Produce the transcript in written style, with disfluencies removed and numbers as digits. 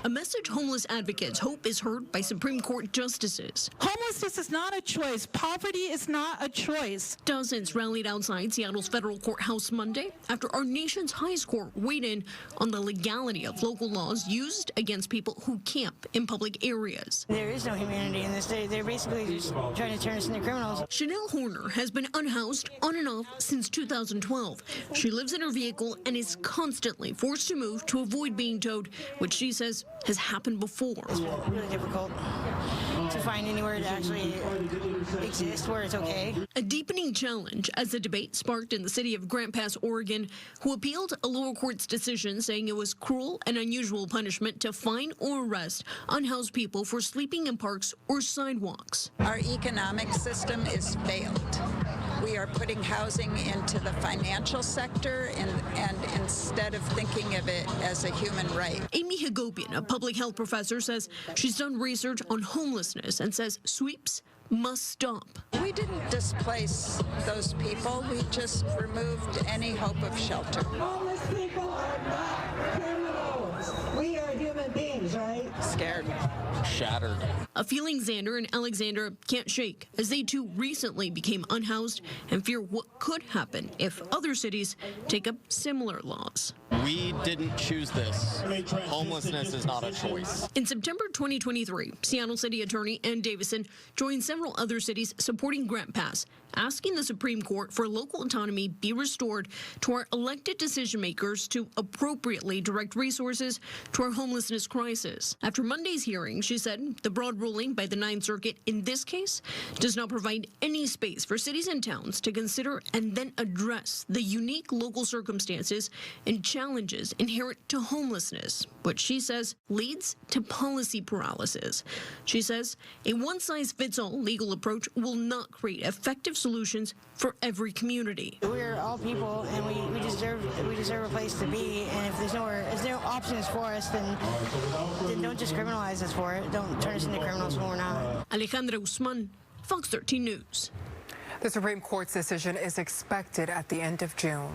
a message homeless advocates hope is heard by Supreme Court justices. Homelessness is not a choice. Poverty is not a choice. Dozens rallied outside Seattle's Federal Courthouse Monday after our nation's highest court weighed in on the legality of local laws used against people who camp in public areas. There is no humanity in this. They're basically just trying to turn us into criminals. Chanel Horner has been unhoused on and off since 2012. She lives in her vehicle and is constantly forced to move to avoid being towed, which she says has happened before. It's really difficult to find anywhere to actually exist where it's okay. A deepening challenge as the debate sparked in the city of Grant Pass, Oregon, who appealed a lower court's decision saying it was cruel and unusual punishment to fine or arrest unhoused people for sleeping in parks or sidewalks. Our economic system is failed. We are putting housing into the financial sector and instead of thinking of it as a human right. Amy Hagopian, a public health professor, says she's done research on homelessness and says sweeps must stop. We didn't displace those people. We just removed any hope of shelter. Homeless people are not criminals. We are human beings, right? Scared. Shattered. A feeling Xander and Alexander can't shake as they too recently became unhoused and fear what could happen if other cities take up similar laws. We didn't choose this. Homelessness is not a choice. In September 2023, Seattle City Attorney Ann Davison joined several other cities supporting Grant Pass, asking the Supreme Court for local autonomy be restored to our elected decision makers to appropriately direct resources to our homelessness crisis. After Monday's hearing, she said the broad ruling by the Ninth Circuit in this case does not provide any space for cities and towns to consider and then address the unique local circumstances and challenges inherent to homelessness, which she says leads to policy paralysis. She says a one-size-fits-all legal approach will not create effective solutions for every community. We're all people, and we deserve a place to be. And if there's no options for us, then don't just criminalize us for it. Don't turn us into criminals when we're not. Alejandra Guzman, Fox 13 News. The Supreme Court's decision is expected at the end of June.